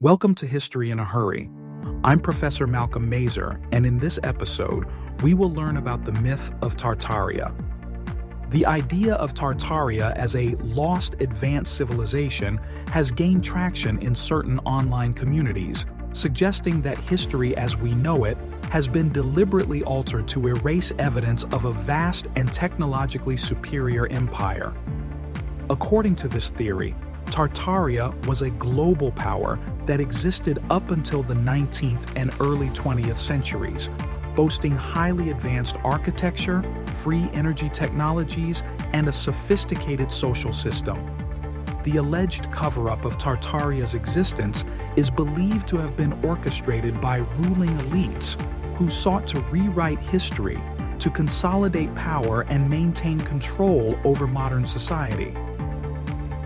Welcome to History in a Hurry. I'm Professor Malcolm Mazer, and in this episode, we will learn about the myth of Tartaria. The idea of Tartaria as a lost advanced civilization has gained traction in certain online communities, suggesting that history as we know it has been deliberately altered to erase evidence of a vast and technologically superior empire. According to this theory, Tartaria was a global power that existed up until the 19th and early 20th centuries, boasting highly advanced architecture, free energy technologies, and a sophisticated social system. The alleged cover-up of Tartaria's existence is believed to have been orchestrated by ruling elites who sought to rewrite history to consolidate power and maintain control over modern society.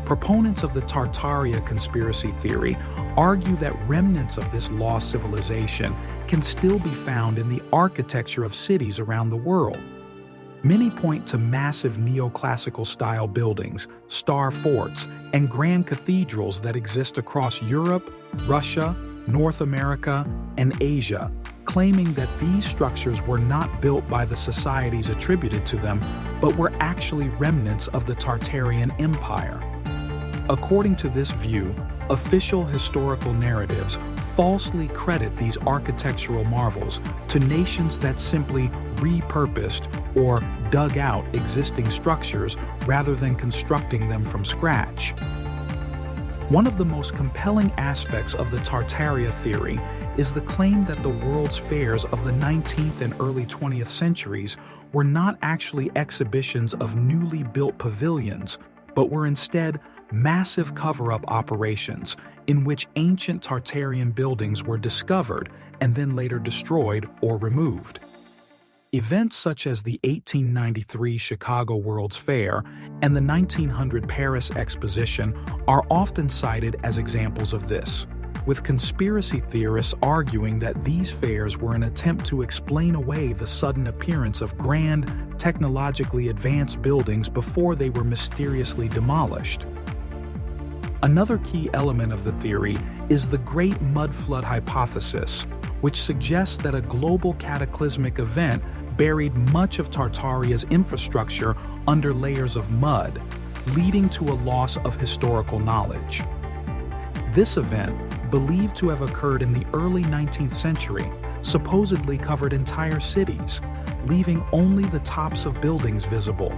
Proponents of the Tartaria conspiracy theory argue that remnants of this lost civilization can still be found in the architecture of cities around the world. Many point to massive neoclassical style buildings, star forts, and grand cathedrals that exist across Europe, Russia, North America, and Asia, claiming that these structures were not built by the societies attributed to them, but were actually remnants of the Tartarian Empire. According to this view, official historical narratives falsely credit these architectural marvels to nations that simply repurposed or dug out existing structures rather than constructing them from scratch. One of the most compelling aspects of the Tartaria theory is the claim that the world's fairs of the 19th and early 20th centuries were not actually exhibitions of newly built pavilions, but were instead massive cover-up operations in which ancient Tartarian buildings were discovered and then later destroyed or removed. Events such as the 1893 Chicago World's Fair and the 1900 Paris Exposition are often cited as examples of this, with conspiracy theorists arguing that these fairs were an attempt to explain away the sudden appearance of grand, technologically advanced buildings before they were mysteriously demolished. Another key element of the theory is the Great Mud Flood hypothesis, which suggests that a global cataclysmic event buried much of Tartaria's infrastructure under layers of mud, leading to a loss of historical knowledge. This event, believed to have occurred in the early 19th century, supposedly covered entire cities, leaving only the tops of buildings visible.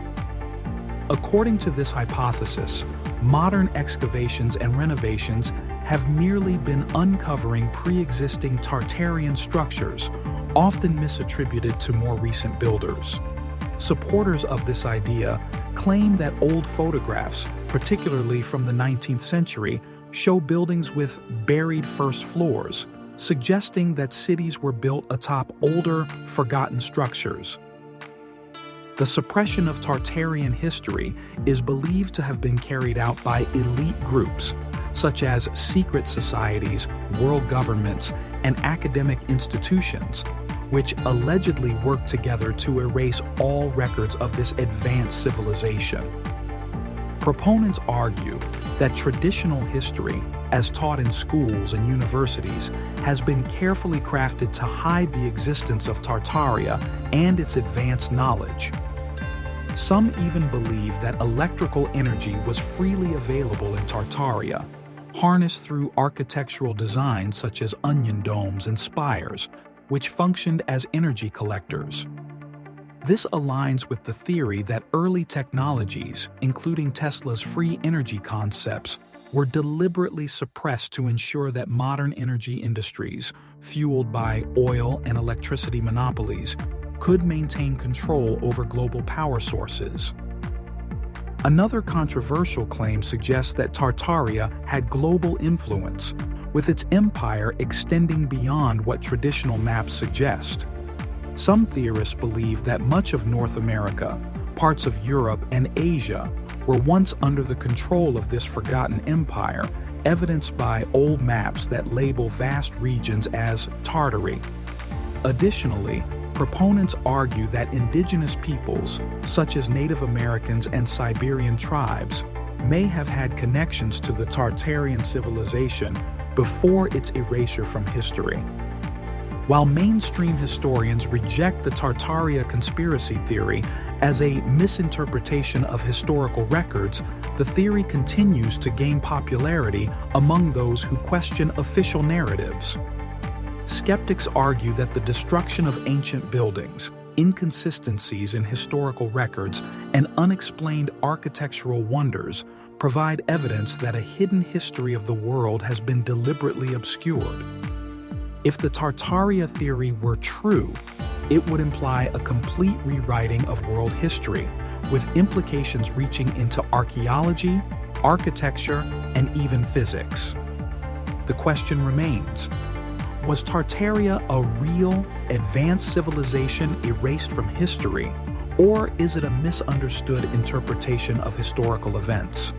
According to this hypothesis, modern excavations and renovations have merely been uncovering pre-existing Tartarian structures, often misattributed to more recent builders. Supporters of this idea claim that old photographs, particularly from the 19th century, show buildings with buried first floors, suggesting that cities were built atop older, forgotten structures. The suppression of Tartarian history is believed to have been carried out by elite groups, such as secret societies, world governments, and academic institutions, which allegedly work together to erase all records of this advanced civilization. Proponents argue that traditional history, as taught in schools and universities, has been carefully crafted to hide the existence of Tartaria and its advanced knowledge. Some even believe that electrical energy was freely available in Tartaria, harnessed through architectural designs such as onion domes and spires, which functioned as energy collectors. This aligns with the theory that early technologies, including Tesla's free energy concepts, were deliberately suppressed to ensure that modern energy industries, fueled by oil and electricity monopolies, could maintain control over global power sources. Another controversial claim suggests that Tartaria had global influence, with its empire extending beyond what traditional maps suggest. Some theorists believe that much of North America, parts of Europe, and Asia were once under the control of this forgotten empire, evidenced by old maps that label vast regions as Tartary. Additionally, proponents argue that indigenous peoples, such as Native Americans and Siberian tribes, may have had connections to the Tartarian civilization before its erasure from history. While mainstream historians reject the Tartaria conspiracy theory as a misinterpretation of historical records, the theory continues to gain popularity among those who question official narratives. Skeptics argue that the destruction of ancient buildings, inconsistencies in historical records, and unexplained architectural wonders provide evidence that a hidden history of the world has been deliberately obscured. If the Tartaria theory were true, it would imply a complete rewriting of world history, with implications reaching into archaeology, architecture, and even physics. The question remains: was Tartaria a real, advanced civilization erased from history, or is it a misunderstood interpretation of historical events?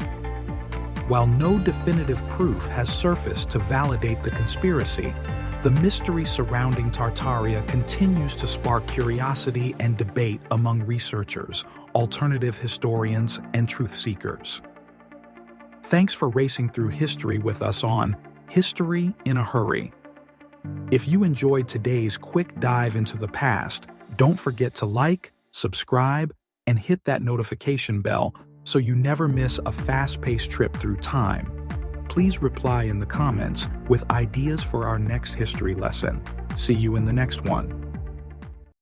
While no definitive proof has surfaced to validate the conspiracy, the mystery surrounding Tartaria continues to spark curiosity and debate among researchers, alternative historians, and truth seekers. Thanks for racing through history with us on History in a Hurry. If you enjoyed today's quick dive into the past, don't forget to like, subscribe, and hit that notification bell so you never miss a fast-paced trip through time. Please reply in the comments with ideas for our next history lesson. See you in the next one.